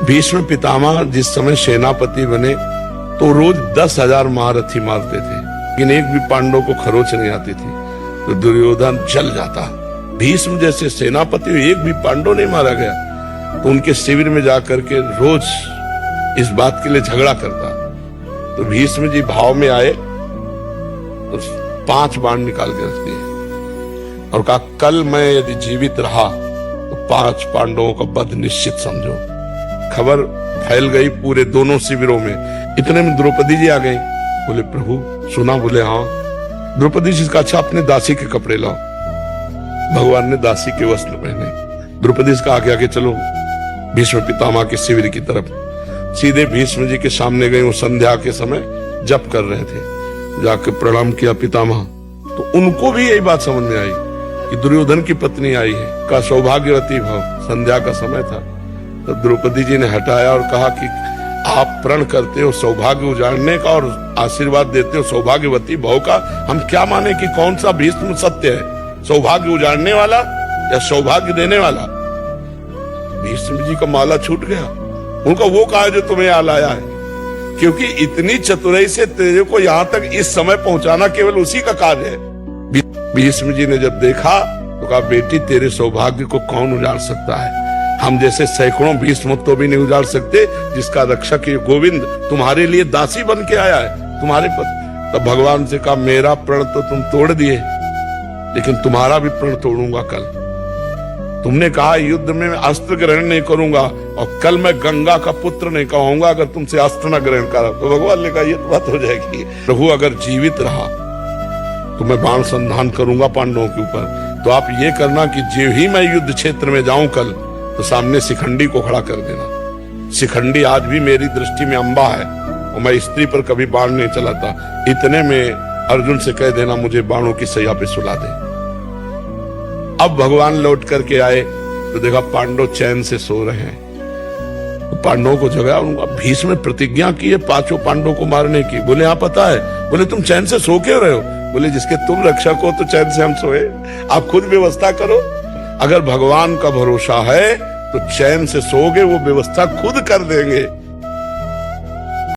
भीष्म पितामह जिस समय सेनापति बने तो रोज 10,000 महारथी मारते थे, लेकिन एक भी पांडव को खरोच नहीं आती थी, तो दुर्योधन जल जाता। भीष्म जैसे सेनापति एक भी पांडव नहीं मारा गया, तो उनके शिविर में जाकर के रोज इस बात के लिए झगड़ा करता। तो भीष्म जी भाव में आए तो 5 बाण निकाल के रख दिए और कहा, कल मैं यदि जीवित रहा तो 5 पांडवों का वध निश्चित समझो। खबर फैल गई पूरे दोनों शिविरों में। इतने में द्रौपदी जी आ गई। बोले प्रभु सुना? बोले हाँ। द्रौपदी जी का, अच्छा अपने दासी के कपड़े लाओ। भगवान ने दासी के वस्त्र पहने। द्रौपदी जी का आगे आगे चलो भीष्म पितामह के शिविर की तरफ। सीधे भीष्म जी के सामने गए। वो संध्या के समय जप कर रहे थे। जाके प्रणाम किया पितामह। तो उनको भी यही बात समझ में आई कि दुर्योधन की पत्नी आई है, का सौभाग्यवती भव। संध्या का समय था। तो द्रौपदी जी ने हटाया और कहा कि आप प्रण करते हो सौभाग्य उजाड़ने का और आशीर्वाद देते हो सौभाग्यवती भव का। हम क्या माने कि कौन सा भीष्म सत्य है, सौभाग्य उजाड़ने वाला या सौभाग्य देने वाला? भीष्म जी का माला छूट गया। उनका वो कहा जो तुम्हें यहाँ लाया है, क्योंकि इतनी चतुराई से तेरे को यहाँ तक इस समय पहुंचाना केवल उसी का कार्य है। भीष्म जी ने जब देखा तो कहा, बेटी तेरे सौभाग्य को कौन उजाड़ सकता है? हम जैसे सैकड़ों भीष्म तो भी नहीं उजाड़ सकते, जिसका रक्षक ये गोविंद तुम्हारे लिए दासी बन के आया है, तुम्हारे पद। तब भगवान से कहा, मेरा प्रण तो तुम तोड़ दिए, लेकिन तुम्हारा भी प्रण तोड़ूंगा कल। तुमने कहा युद्ध में अस्त्र ग्रहण नहीं करूंगा और कल मैं गंगा का पुत्र नहीं कहूंगा अगर तुमसे अस्त्र न ग्रहण करा। तो भगवान ने कहा ये तो बात हो जाएगी। प्रभु अगर जीवित रहा तो मैं बाण संधान करूंगा पांडवों के ऊपर। तो आप ये करना कि जो ही मैं युद्ध क्षेत्र में जाऊं कल, तो सामने शिखंडी को खड़ा कर देना। शिखंडी आज भी मेरी दृष्टि में अंबा है और मैं स्त्री पर कभी बाण नहीं चलाता। इतने में अर्जुन से कह देना मुझे बाणों की सैया पे सुला दे। अब भगवान लौट करके आए तो देखा पांडव चैन से सो रहे हैं। तो पांडवों को जगाया। भीष्म ने प्रतिज्ञा की है 5 पांडवों को मारने की। बोले हाँ पता है। बोले तुम चैन से सो क्यों रहे हो? बोले जिसके तुम रक्षक हो तो चैन से हम सोए। आप खुद व्यवस्था करो। अगर भगवान का भरोसा है तो चैन से सोओगे, वो व्यवस्था खुद कर देंगे।